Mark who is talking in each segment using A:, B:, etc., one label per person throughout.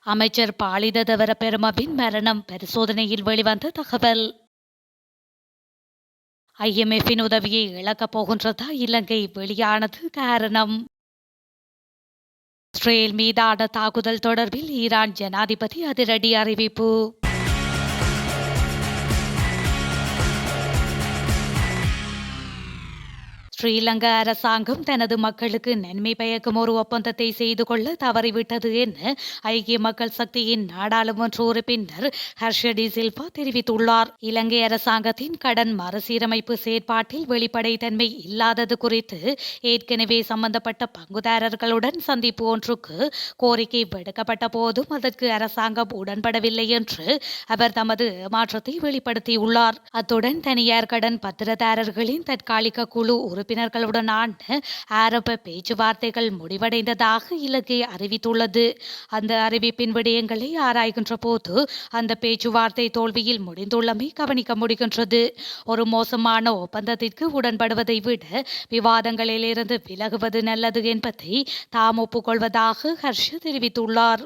A: அமைச்சர் பாலித தேவரபெருமவின் மரணம் பரிசோதனையில் வெளிவந்த தகவல். IMFின் உதவியை இழக்கப் போகின்றதா இலங்கை, வெளியானது காரணம். இஸ்ரேல் மீதான தாக்குதல் தொடர்பில் ஈரான் ஜனாதிபதி அதிரடி அறிவிப்பு. ஸ்ரீலங்கா அரசாங்கம் தனது மக்களுக்கு நன்மை பயக்கும் ஒரு ஒப்பந்தத்தை செய்து கொள்ள தவறிவிட்டது என ஐக்கிய மக்கள் சக்தியின் நாடாளுமன்ற உறுப்பினர் ஹர்ஷ டி சில்வா தெரிவித்துள்ளார். இலங்கை அரசாங்கத்தின் கடன் மறுசீரமைப்பு செயற்பாட்டில் வெளிப்படைத்தன்மை இல்லாதது குறித்து ஏற்கனவே சம்பந்தப்பட்ட பங்குதாரர்களுடன் சந்திப்பு ஒன்றுக்கு கோரிக்கை விடுக்கப்பட்ட போதும் அதற்கு அரசாங்கம் உடன்படவில்லை என்று அவர் தமது ஏமாற்றத்தை வெளிப்படுத்தியுள்ளார். அத்துடன் தனியார் கடன் பத்திரதாரர்களின் தற்காலிக குழு உறுப்பினர்களுடனான ஆரம்ப பேச்சுவார்த்தைகள் முடிவடைந்ததாக இலங்கை அறிவித்துள்ளது. அந்த அறிவிப்பின் விடயங்களை ஆராய்கின்ற போது அந்த பேச்சுவார்த்தை தோல்வியில் முடிந்துள்ளமை கவனிக்க முடிகின்றது. ஒரு மோசமான ஒப்பந்தத்திற்கு உடன்படுவதை விட விவாதங்களிலிருந்து விலகுவது நல்லது என்பதை தாம் ஒப்புக்கொள்வதாக ஹர்ஷ தெரிவித்துள்ளார்.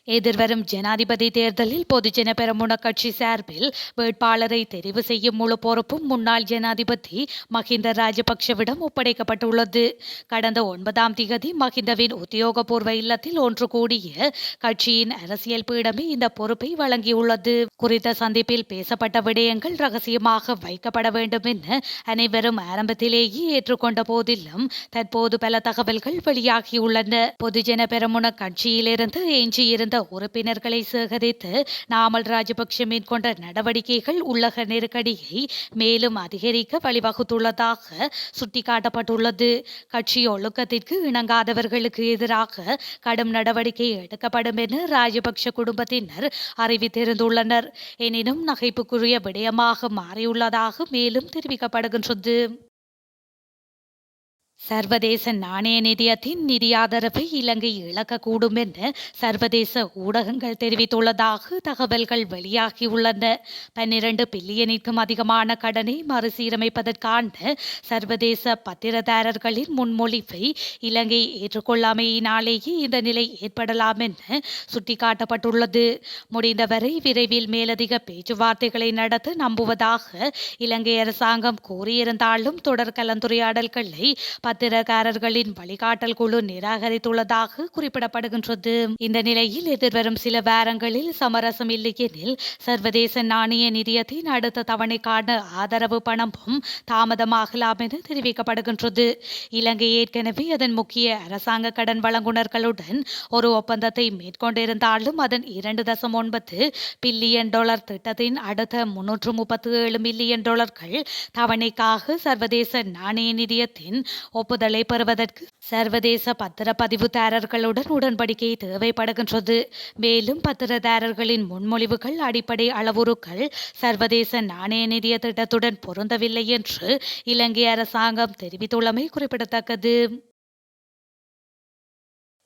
A: எதிர்வரும் ஜனாதிபதி தேர்தலில் பொதுஜன பெரமுன கட்சி சார்பில் வேட்பாளரை தெரிவு செய்யும் முழு பொறுப்பும் முன்னாள் ஜனாதிபதி மஹிந்த ராஜபக்ஷவிடம் ஒப்படைக்கப்பட்டுள்ளது. கடந்த 9ஆம் திகதி மஹிந்தவின் உத்தியோகபூர்வ இல்லத்தில் ஒன்று கூடிய கட்சியின் அரசியல் பீடமே இந்த பொறுப்பை வழங்கியுள்ளது. குறித்த சந்திப்பில் பேசப்பட்ட விடயங்கள் ரகசியமாக வைக்கப்பட வேண்டும் என அனைவரும் ஆரம்பத்திலேயே ஏற்றுக்கொண்ட போதிலும் தற்போது பல தகவல்கள் வெளியாகியுள்ளன. பொதுஜன பெரமுன கட்சியிலிருந்து எஞ்சியிருந்த உறுப்பினர்களை சேகரித்து நாமல் ராஜபக்ஷ மேற்கொண்ட நடவடிக்கைகள் உள்ளக நெருக்கடியை மேலும் அதிகரிக்க வழிவகுத்துள்ளதாக சுட்டிக்காட்டப்பட்டுள்ளது. கட்சி ஒழுக்கத்திற்கு இணங்காதவர்களுக்கு எதிராக கடும் நடவடிக்கை எடுக்கப்படும் என ராஜபக்ஷ குடும்பத்தினர் அறிவித்திருந்துள்ளனர். எனினும் நகைப்புக்குரிய விடயமாக மாறியுள்ளதாக மேலும் தெரிவிக்கப்படுகின்றது. சர்வதேச நாணய நிதியத்தின் நிதி ஆதரவை இலங்கை இழக்கக்கூடும் என சர்வதேச ஊடகங்கள் தெரிவித்துள்ளதாக தகவல்கள் வெளியாகியுள்ளன. 12 பில்லியனுக்கும் அதிகமான கடனை மறுசீரமைப்பதற்கான சர்வதேச பத்திரதாரர்களின் முன்மொழிவை இலங்கை ஏற்றுக்கொள்ளாமையினாலேயே இந்த நிலை ஏற்படலாம் என சுட்டிக்காட்டப்பட்டுள்ளது. முடிந்தவரை விரைவில் மேலதிக பேச்சுவார்த்தைகளை நடத்த நம்புவதாக இலங்கை அரசாங்கம் கூறியிருந்தாலும் தொடர் கலந்துரையாடல்களை பத்திரக்காரர்களின் வழிகாட்டல் குழு நிராகரித்துள்ளதாக குறிப்பிடப்படுகின்றது. இந்த நிலையில் எதிர்வரும் சில வாரங்களில் சமரசம் இல்லையெனில் சர்வதேச நாணய நிதியத்தின் அடுத்த தவணைக்கான ஆதரவு பணமும் தாமதமாகலாம் என தெரிவிக்கப்படுகின்றது. இலங்கை ஏற்கனவே அதன் முக்கிய அரசாங்க கடன் வழங்குனர்களுடன் ஒரு ஒப்பந்தத்தை மேற்கொண்டிருந்தாலும் அதன் 2.9 பில்லியன் டாலர் திட்டத்தின் அடுத்த 337 மில்லியன் டாலர்கள் தவணைக்காக சர்வதேச நாணய நிதியத்தின் ஒப்புதலை பெறுவதற்கு சர்வதேச பத்திரப்பதிவுதாரர்களுடன் உடன்படிக்கை தேவைப்படுகின்றது. மேலும் பத்திரதாரர்களின் முன்மொழிவுகள் அடிப்படை அளவுருக்கள் சர்வதேச நாணய நிதிய திட்டத்துடன் பொருந்தவில்லை என்று இலங்கை அரசாங்கம் தெரிவித்துள்ளமை குறிப்பிடத்தக்கது.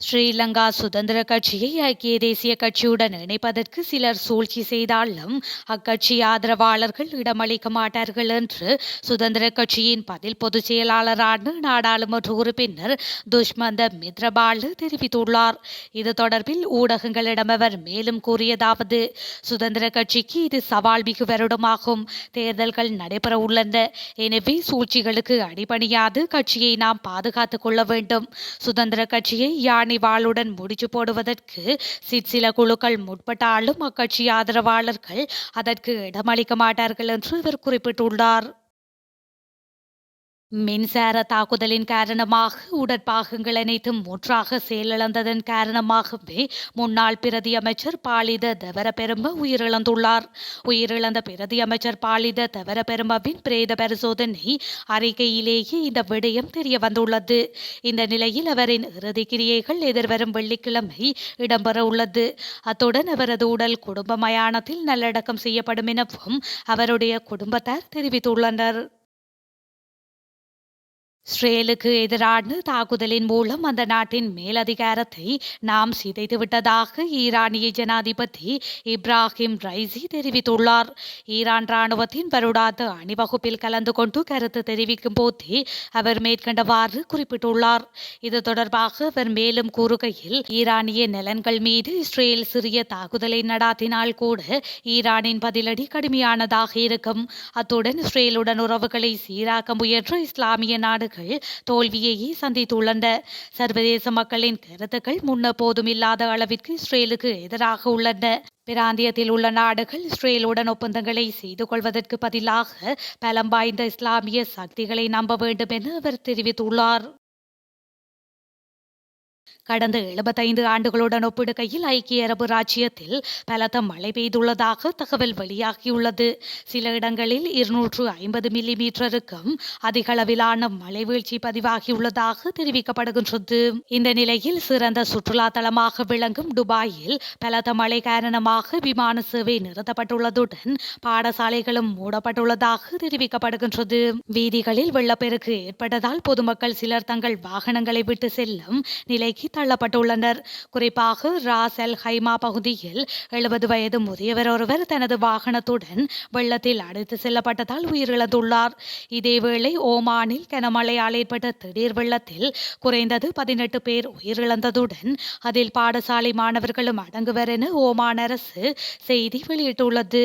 A: ஸ்ரீலங்கா சுதந்திர கட்சியை ஐக்கிய தேசிய கட்சியுடன் இணைப்பதற்கு சிலர் சூழ்ச்சி செய்தாலும் அக்கட்சி ஆதரவாளர்கள் இடமளிக்க மாட்டார்கள் என்று சுதந்திர கட்சியின் பதில் பொதுச் செயலாளரான நாடாளுமன்ற உறுப்பினர் துஷ்மந்த மித்ரபால தெரிவித்துள்ளார். இது தொடர்பில் ஊடகங்களிடம் அவர் மேலும் கூறியதாவது: சுதந்திர கட்சிக்கு இது சவால் மிகு வருடமாகும். தேர்தல்கள் நடைபெற உள்ளன. எனவே சூழ்ச்சிகளுக்கு அடிபணியாது கட்சியை நாம் பாதுகாத்துக் கொள்ள வேண்டும். சுதந்திர கட்சியை வாளுடன் முடிச்சு போடுவதற்கு சிற்சில குழுக்கள் முற்பட்டாலும் அக்கட்சி ஆதரவாளர்கள் அதற்கு இடமளிக்க மாட்டார்கள் என்று அவர் குறிப்பிட்டுள்ளார். மின்சார தாக்குதலின் காரணமாக உடற்பாகங்கள் அனைத்தும் முற்றாக செயலிழந்ததன் காரணமாகவே முன்னாள் பிரதி அமைச்சர் பாலித தவரபெரும உயிரிழந்துள்ளார். உயிரிழந்த பிரதி அமைச்சர் பாலித தவரபெருமவின் பிரேத பரிசோதனை அறிக்கையிலேயே இந்த விடயம் தெரிய வந்துள்ளது. இந்த நிலையில் அவரின் இறுதி கிரியைகள் எதிர்வரும் வெள்ளிக்கிழமை இடம்பெற உள்ளது. அத்துடன் அவரது உடல் குடும்ப மயானத்தில் நல்லடக்கம் செய்யப்படும் எனவும் அவருடைய குடும்பத்தார் தெரிவித்துள்ளனர். இஸ்ரேலுக்கு எதிரான தாக்குதலின் மூலம் அந்த நாட்டின் மேலதிகாரத்தை நாம் சிதைத்துவிட்டதாக ஈரானிய ஜனாதிபதி இப்ராஹிம் ரைசி தெரிவித்துள்ளார். ஈரான் ராணுவத்தின் வருடாந்த அணிவகுப்பில் கலந்து கொண்டு கருத்து தெரிவிக்கும் போதே அவர் மேற்கண்டவாறு குறிப்பிட்டுள்ளார். இது தொடர்பாக அவர் மேலும் கூறுகையில், ஈரானிய நலன்கள் மீது இஸ்ரேல் சிறிய தாக்குதலை நடாத்தினால் கூட ஈரானின் பதிலடி கடுமையானதாக இருக்கும். அத்துடன் இஸ்ரேலுடன் உறவுகளை சீராக்க முயன்ற இஸ்லாமிய நாடுகள் தோல்வியையே சந்தித்துள்ளன. சர்வதேச மக்களின் கருத்துக்கள் முன்னபோதும் இல்லாத அளவிற்கு இஸ்ரேலுக்கு எதிராக உள்ளன. பிராந்தியத்தில் உள்ள நாடுகள் இஸ்ரேலுடன் ஒப்பந்தங்களை செய்து கொள்வதற்கு பதிலாக பலம் வாய்ந்த இஸ்லாமிய சக்திகளை நம்ப வேண்டும் என அவர் தெரிவித்துள்ளார். கடந்த 75 ஆண்டுகளுடன் ஒப்பிடுகையில் ஐக்கிய அரபு ராச்சியத்தில் பலத்த மழை பெய்துள்ளதாக தகவல் வெளியாகியுள்ளது. சில இடங்களில் 250 மில்லிமீட்டருக்கும் அதிக அளவிலான மழை வீழ்ச்சி பதிவாகியுள்ளதாக தெரிவிக்கப்படுகின்றது. இந்த நிலையில் சிறந்த சுற்றுலா தலமாக விளங்கும் துபாயில் பலத்த மழை காரணமாக விமான சேவை நிறுத்தப்பட்டுள்ளதுடன் பாடசாலைகளும் மூடப்பட்டுள்ளதாக தெரிவிக்கப்படுகின்றது. வீதிகளில் வெள்ளப்பெருக்கு ஏற்பட்டதால் பொதுமக்கள் சிலர் தங்கள் வாகனங்களை விட்டு செல்லும் நிலைக்கு தள்ளப்பட்டுள்ளனர். குறிப்பாக ராஸ் அல் ஹைமா பகுதியில் 70 வயது முதியவர் ஒருவர் தனது வாகனத்துடன் வெள்ளத்தில் அடித்து செல்லப்பட்டதால் உயிரிழந்துள்ளார். இதேவேளை ஓமானில் கனமழையால் ஏற்பட்ட திடீர் வெள்ளத்தில் குறைந்தது 18 பேர் உயிரிழந்ததுடன் அதில் பாடசாலை மாணவர்களும் அடங்குவர் என ஓமான் அரசு செய்தி வெளியிட்டுள்ளது.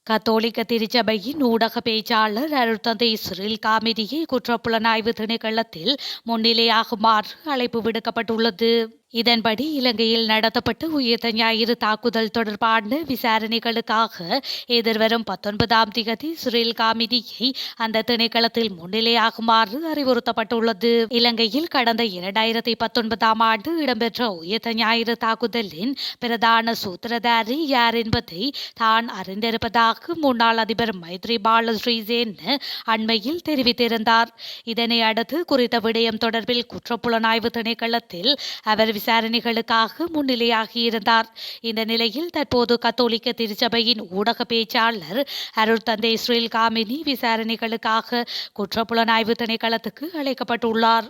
A: கத்தோலிக்க திருச்சபையின் ஊடக பேச்சாளர் அருட்தந்தை சிறில் காமிதியை குற்றப்புலனாய்வு திணைக்களத்தில் முன்னிலையாகுமாறு அழைப்பு விடுக்கப்பட்டுள்ளது. இதன்படி இலங்கையில் நடத்தப்பட்ட உயிர்த்த ஞாயிறு தாக்குதல் தொடர்பான விசாரணைகளுக்காக எதிர்வரும் 19ஆம் திகதி சிறில் காமிதியை அந்த திணைக்களத்தில் முன்னிலையாகுமாறு அறிவுறுத்தப்பட்டுள்ளது. இலங்கையில் கடந்த 2019ஆம் ஆண்டு இடம்பெற்ற உயிர்த்த ஞாயிறு தாக்குதலின் பிரதான சூத்திரதாரி யார் என்பதை தான் அறிந்திருப்பதாக முன்னாள் அதிபர் மைத்ரிபால ஸ்ரீசேன அண்மையில் தெரிவித்திருந்தார். இதனை அடுத்து குறித்த விடயம் தொடர்பில் குற்றப்புலனாய்வு திணைக்களத்தில் அவர் விசாரணைகளுக்காக முன்னிலையாகியிருந்தார். இந்த நிலையில் தற்போது கத்தோலிக்க திருச்சபையின் ஊடக பேச்சாளர் அருட்தந்தை சிறில் காமினி விசாரணைகளுக்காக குற்றப்புலனாய்வு திணைக்களத்துக்கு அழைக்கப்பட்டுள்ளார்.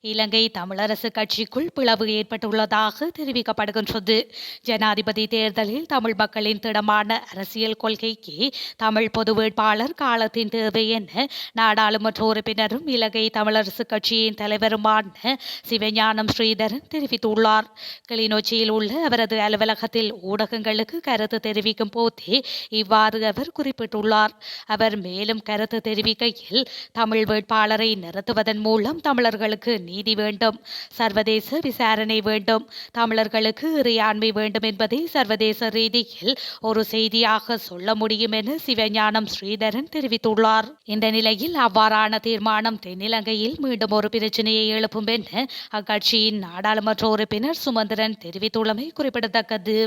A: இலங்கை தமிழரசு கட்சிக்குள் பிளவு ஏற்பட்டுள்ளதாக தெரிவிக்கப்படுகின்றது. ஜனாதிபதி தேர்தலில் தமிழ் மக்களின் திடமான அரசியல் கொள்கைக்கு தமிழ் பொது வேட்பாளர் காலத்தின் தேவை என நாடாளுமன்ற உறுப்பினரும் இலங்கை தமிழரசு கட்சியின் தலைவருமான சிவஞானம் ஸ்ரீதரன் தெரிவித்துள்ளார். கிளிநொச்சியில் உள்ள அவரது அலுவலகத்தில் ஊடகங்களுக்கு கருத்து தெரிவிக்கும் போதே இவ்வாறு அவர் குறிப்பிட்டுள்ளார். அவர் மேலும் கருத்து தெரிவிக்கையில், தமிழ் வேட்பாளரை நிறுத்துவதன் மூலம் தமிழர்களுக்கு நீதி வேண்டும், சர்வதேச விசாரணை வேண்டும், தமிழர்களுக்கு இறையாண்மை வேண்டும் என்பதை சர்வதேச ரீதியில் ஒரு செய்தியாக சொல்ல முடியும் என சிவஞானம் ஸ்ரீதரன் தெரிவித்துள்ளார். இந்த நிலையில் அவ்வாறான தீர்மானம் தென்னிலங்கையில் மீண்டும் ஒரு பிரச்சனையை எழுப்பும் என அக்கட்சியின் நாடாளுமன்ற உறுப்பினர் சுமந்திரன் தெரிவித்துள்ளமை குறிப்பிடத்தக்கது.